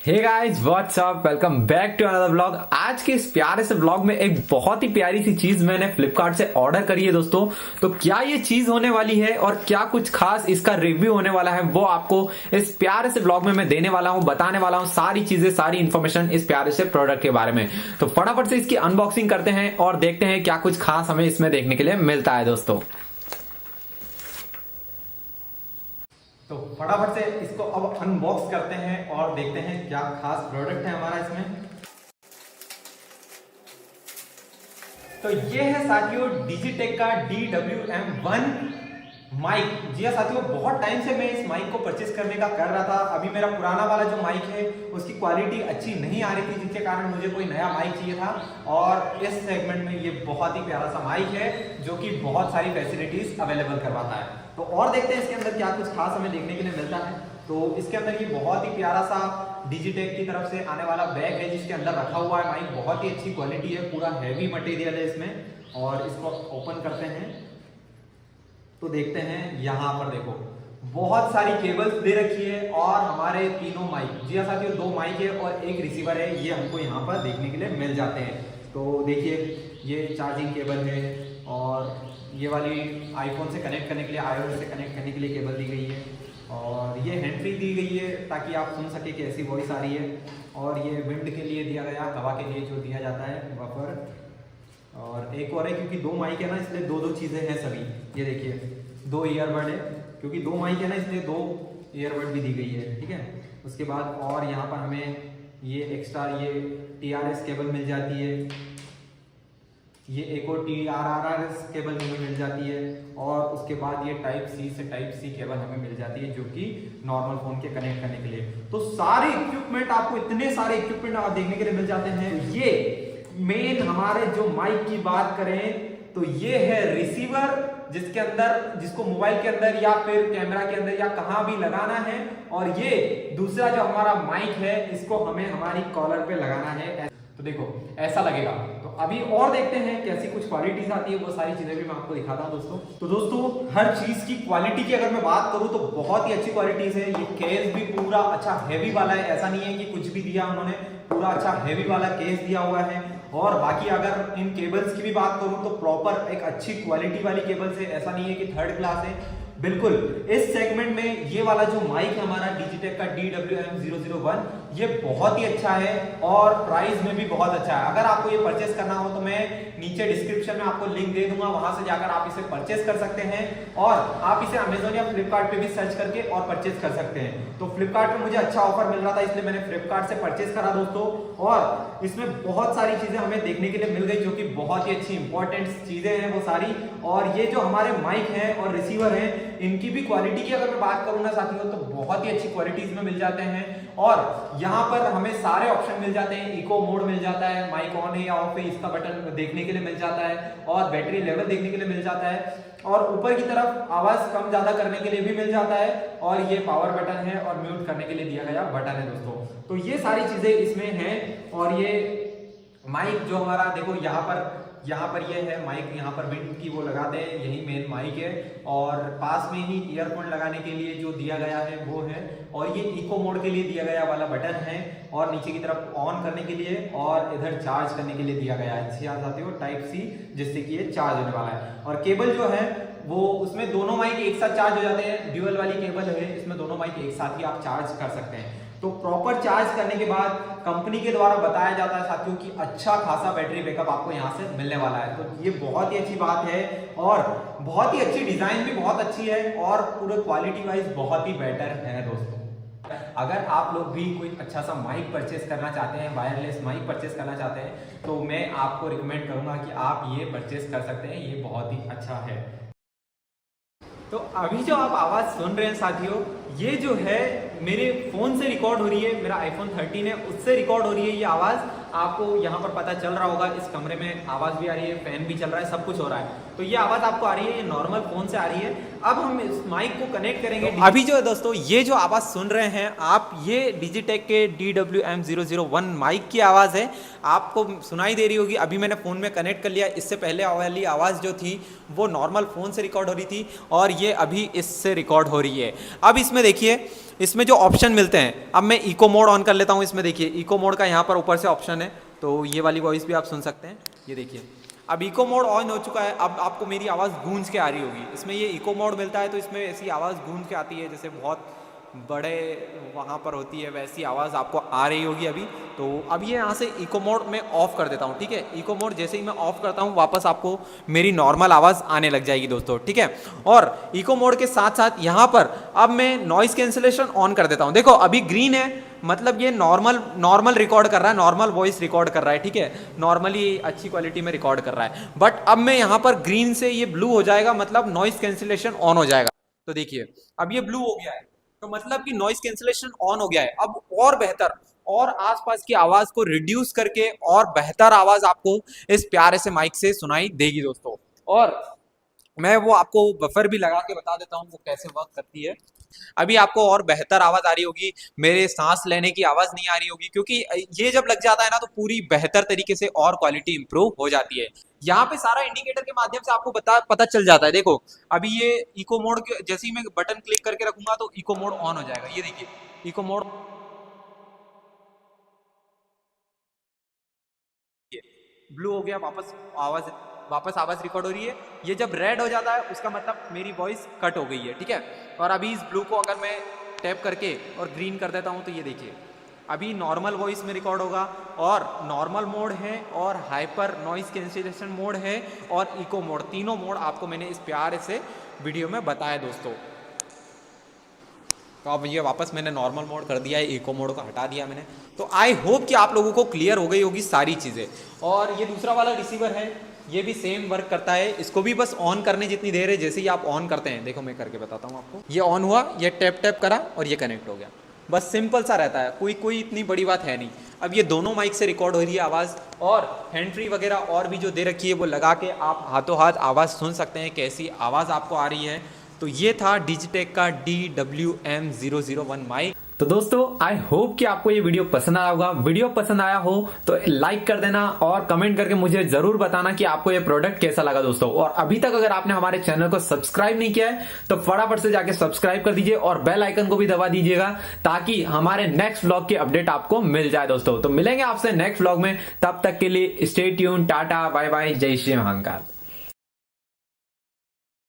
Hey guys what's up, welcome back to another vlog. आज के इस प्यारे से व्लॉग में एक बहुत ही प्यारी सी चीज मैंने फ्लिपकार्ट से ऑर्डर करी है दोस्तों। तो क्या ये चीज होने वाली है और क्या कुछ खास इसका रिव्यू होने वाला है वो आपको इस प्यारे से व्लॉग में मैं देने वाला हूं, बताने वाला हूं सारी चीजें, सारी इन्फॉर्मेशन इस प्यारे से प्रोडक्ट के बारे में। तो फटाफट से इसकी अनबॉक्सिंग करते हैं और देखते हैं क्या कुछ खास हमें इसमें देखने के लिए मिलता है दोस्तों। तो फटाफट से इसको अब अनबॉक्स करते हैं और देखते हैं क्या खास प्रोडक्ट है हमारा इसमें। तो ये है साथियों डिजिटेक का DWM-1 माइक। जी हाँ साथियों, बहुत टाइम से मैं इस माइक को परचेस करने का कर रहा था। अभी मेरा पुराना वाला जो माइक है उसकी क्वालिटी अच्छी नहीं आ रही थी, जिसके कारण मुझे कोई नया माइक चाहिए था। और इस सेगमेंट में ये बहुत ही प्यारा सा माइक है जो कि बहुत सारी फैसिलिटीज अवेलेबल करवाता है। तो और देखते हैं इसके अंदर क्या कुछ खास हमें देखने के लिए मिलता है। तो इसके अंदर ये बहुत ही प्यारा सा डिजिटेक की तरफ से आने वाला बैग है जिसके अंदर रखा हुआ है माइक। बहुत ही अच्छी क्वालिटी है, पूरा हैवी मटेरियल है इसमें। और इसको ओपन करते हैं तो देखते हैं यहाँ पर देखो बहुत सारी केबल्स दे रखी है और हमारे तीनों माइक, जी हाँ साथियों, 2 माइक है और एक रिसीवर है, ये हमको यहाँ पर देखने के लिए मिल जाते हैं। तो देखिए ये चार्जिंग केबल है और ये वाली आईफोन से कनेक्ट करने के लिए, iOS से कनेक्ट करने के लिए केबल दी गई है। और ये हैंड फ्री दी गई है ताकि आप सुन सके कि ऐसी वॉइस आ रही है। और ये विंड के लिए दिया गया, हवा के लिए जो दिया जाता है बफर। और एक और है क्योंकि 2 माइक है ना, इसलिए 2 चीजें हैं सभी। ये देखिए 2 ईयरबड है, क्योंकि 2 माइक है ना इसलिए 2 ईयरबड भी दी गई है, ठीक है। उसके बाद और यहाँ पर हमें ये एक्स्ट्रा ये TRS केबल मिल जाती है, ये एक और TRRS केबल हमें मिल जाती है। और उसके बाद ये टाइप सी से टाइप सी केबल हमें मिल जाती है जो कि नॉर्मल फोन के कनेक्ट करने के लिए। तो सारे इक्विपमेंट आपको, इतने सारे इक्विपमेंट आप देखने के लिए मिल जाते हैं। ये मेन हमारे जो माइक की बात करें तो ये है रिसीवर, जिसके अंदर, जिसको मोबाइल के अंदर या फिर कैमरा के अंदर या कहां भी लगाना है। और ये दूसरा जो हमारा माइक है इसको हमें हमारी कॉलर पे लगाना है। तो देखो ऐसा लगेगा। तो अभी और देखते हैं कैसी कुछ क्वालिटीज आती है, वो सारी चीजें भी मैं आपको दिखाता हूं दोस्तों। तो दोस्तों हर चीज की क्वालिटी की अगर मैं बात करूं तो बहुत ही अच्छी क्वालिटीज है। ये केस भी पूरा अच्छा हैवी वाला है, ऐसा नहीं है कि कुछ भी दिया उन्होंने, पूरा अच्छा हैवी वाला केस दिया हुआ है। और बाकी अगर इन केबल्स की भी बात करूं तो प्रॉपर एक अच्छी क्वालिटी वाली केबल्स है, ऐसा नहीं है कि थर्ड क्लास है। बिल्कुल इस सेगमेंट में ये वाला जो माइक है हमारा डिजिटेक का DWM-001, ये बहुत ही अच्छा है और प्राइस में भी बहुत अच्छा है। अगर आपको ये परचेस करना हो तो मैं नीचे डिस्क्रिप्शन में आपको लिंक दे दूंगा, वहां से जाकर आप इसे परचेस कर सकते हैं। और आप इसे अमेजोन या फ्लिपकार्ट पे भी सर्च करके और परचेस कर सकते हैं। तो फ्लिपकार्ट पे मुझे अच्छा ऑफर मिल रहा था इसलिए मैंने फ्लिपकार्ट से परचेस करा दोस्तों। और इसमें बहुत सारी चीजें हमें देखने के लिए मिल गई जो कि बहुत ही अच्छी इंपॉर्टेंट चीजें हैं वो सारी। और ये जो हमारे माइक है और रिसीवर है, इनकी भी क्वालिटी की अगर मैं बात करूं ना साथियों तो बहुत ही अच्छी क्वालिटी इसमें मिल जाते हैं। और यहाँ पर हमें सारे ऑप्शन मिल जाते हैं। इको मोड मिल जाता है, माइक ऑन है या ऑफ है इसका बटन देखने के लिए मिल जाता है। और बैटरी लेवल देखने के लिए मिल जाता है। और ऊपर की तरफ आवाज कम ज्यादा करने के लिए भी मिल जाता है। और ये पावर बटन है और म्यूट करने के लिए दिया गया बटन है दोस्तों। तो ये सारी चीजें इसमें हैं। और ये माइक जो हमारा देखो यहाँ पर ये है माइक, यहाँ पर विंड की वो लगाते हैं, यही मेन माइक है। और पास में ही ईयरफोन लगाने के लिए जो दिया गया है वो है। और ये इको मोड के लिए दिया गया वाला बटन है। और नीचे की तरफ ऑन करने के लिए और इधर चार्ज करने के लिए दिया गया है, इससे आप आते हो टाइप सी, जिससे कि ये चार्ज होने वाला है। और केबल जो है वो उसमें दोनों माइक एक साथ चार्ज हो जाते हैं। ड्यूअल वाली केबल है, इसमें दोनों माइक एक साथ ही आप चार्ज कर सकते हैं। तो प्रॉपर चार्ज करने के बाद कंपनी के द्वारा बताया जाता है साथियों कि अच्छा खासा बैटरी बैकअप आपको यहाँ से मिलने वाला है। तो ये बहुत ही अच्छी बात है। और बहुत ही अच्छी डिजाइन भी बहुत अच्छी है और पूरे क्वालिटी वाइज बहुत ही बेटर है दोस्तों। अगर आप लोग भी कोई अच्छा सा माइक परचेस करना चाहते हैं, वायरलेस माइक परचेस करना चाहते हैं, तो मैं आपको रिकमेंड करूंगा कि आप ये परचेस कर सकते हैं, ये बहुत ही अच्छा है। तो अभी जो आप आवाज सुन रहे हैं साथियों, ये जो है मेरे फोन से रिकॉर्ड हो रही है, मेरा iPhone 13 है उससे रिकॉर्ड हो रही है ये आवाज। आपको यहाँ पर पता चल रहा होगा, इस कमरे में आवाज भी आ रही है, फैन भी चल रहा है, सब कुछ हो रहा है। तो ये आवाज आपको आ रही है, ये नॉर्मल फोन से आ रही है। अब हम इस माइक को कनेक्ट करेंगे। तो अभी जो है दोस्तों ये जो आवाज सुन रहे हैं आप, ये डिजिटेक के DWM-001 माइक की आवाज है, आपको सुनाई दे रही होगी। अभी मैंने फोन में कनेक्ट कर लिया, इससे पहले वाली आवाज जो थी वो नॉर्मल फोन से रिकॉर्ड हो रही थी और ये अभी इससे रिकॉर्ड हो रही है। अब इसमें देखिए इसमें जो ऑप्शन मिलते हैं, अब मैं इको मोड ऑन कर लेता हूँ। इसमें देखिए इको मोड का यहाँ पर ऊपर से ऑप्शन है, तो ये वाली वॉइस भी आप सुन सकते हैं। ये देखिए अब इको मोड ऑन हो चुका है। अब आपको मेरी आवाज़ गूंज के आ रही होगी। इसमें ये इको मोड मिलता है तो इसमें ऐसी आवाज़ गूंज के आती है जैसे बहुत बड़े वहाँ पर होती है, वैसी आवाज़ आपको आ रही होगी अभी। तो अब ये यहाँ से इको मोड में ऑफ़ कर देता हूँ, ठीक है। इको मोड जैसे ही मैं ऑफ़ करता हूँ वापस आपको मेरी नॉर्मल आवाज़ आने लग जाएगी दोस्तों, ठीक है। और इको मोड के साथ साथ यहाँ पर अब मैं नॉइज़ कैंसिलेशन ऑन कर देता हूँ। देखो अभी ग्रीन है, मतलब ये नॉर्मल रिकॉर्ड कर रहा है, नॉर्मल वॉइस रिकॉर्ड कर रहा है, ठीक है, नॉर्मली अच्छी क्वालिटी में रिकॉर्ड कर रहा है। बट अब मैं यहाँ पर ग्रीन से ये ब्लू हो जाएगा, मतलब नॉइज़ कैंसिलेशन ऑन हो जाएगा। तो देखिए अब ये ब्लू हो गया है, तो मतलब कि नॉइज कैंसिलेशन ऑन हो गया है। अब और बेहतर और आसपास की आवाज को रिड्यूस करके और बेहतर आवाज आपको इस प्यारे से माइक से सुनाई देगी दोस्तों। और मैं वो आपको बफर भी लगा के बता देता हूँ वो कैसे वर्क करती है। अभी आपको और बेहतर आवाज आ रही होगी, मेरे सांस लेने की आवाज नहीं आ रही होगी, क्योंकि ये जब लग जाता है ना तो पूरी बेहतर तरीके से और क्वालिटी इंप्रूव हो जाती है। यहाँ पे सारा इंडिकेटर के माध्यम से आपको पता चल जाता है। देखो अभी ये इको मोड जैसे ही मैं बटन क्लिक करके रखूंगा तो इको मोड ऑन हो जाएगा। ये देखिए इको मोड ब्लू हो गया, वापस आवाज रिकॉर्ड हो रही है। ये जब रेड हो जाता है उसका मतलब मेरी वॉइस कट हो गई है, ठीक है। और अभी इस ब्लू को अगर मैं टैप करके और ग्रीन कर देता हूं तो ये देखिए अभी नॉर्मल वॉइस में रिकॉर्ड होगा, और नॉर्मल मोड है और हाइपर नॉइज कैंसिलेशन मोड है और इको मोड, तीनों मोड आपको मैंने इस प्यारे से वीडियो में बताया दोस्तों। तो अब ये वापस मैंने नॉर्मल मोड कर दिया है, इको मोड को हटा दिया मैंने। तो आई होप कि आप लोगों को क्लियर हो गई होगी सारी चीज़ें। और ये दूसरा वाला रिसीवर है, ये भी सेम वर्क करता है। इसको भी बस ऑन करने जितनी देर है, जैसे ही आप ऑन करते हैं, देखो मैं करके बताता हूँ आपको। ये ऑन हुआ, ये टैप करा और ये कनेक्ट हो गया। बस सिंपल सा रहता है, कोई इतनी बड़ी बात है नहीं। अब ये दोनों माइक से रिकॉर्ड हो रही है आवाज़, और हैंड फ्री वगैरह और भी जो दे रखी है वो लगा के आप हाथों हाथ आवाज़ सुन सकते हैं कैसी आवाज़ आपको आ रही है। तो ये था डिजिटेक का DWM-001 माइक। तो दोस्तों आई होप कि आपको ये वीडियो पसंद आया होगा। वीडियो पसंद आया हो तो लाइक कर देना और कमेंट करके मुझे जरूर बताना कि आपको ये प्रोडक्ट कैसा लगा दोस्तों। और अभी तक अगर आपने हमारे चैनल को सब्सक्राइब नहीं किया है तो फटाफट से जाके सब्सक्राइब कर दीजिए और बेल आइकन को भी दबा दीजिएगा, ताकि हमारे नेक्स्ट व्लॉग की अपडेट आपको मिल जाए दोस्तों। तो मिलेंगे आपसे नेक्स्ट व्लॉग में, तब तक के लिए stay tuned, tata, bye bye, जय श्री महाकाल।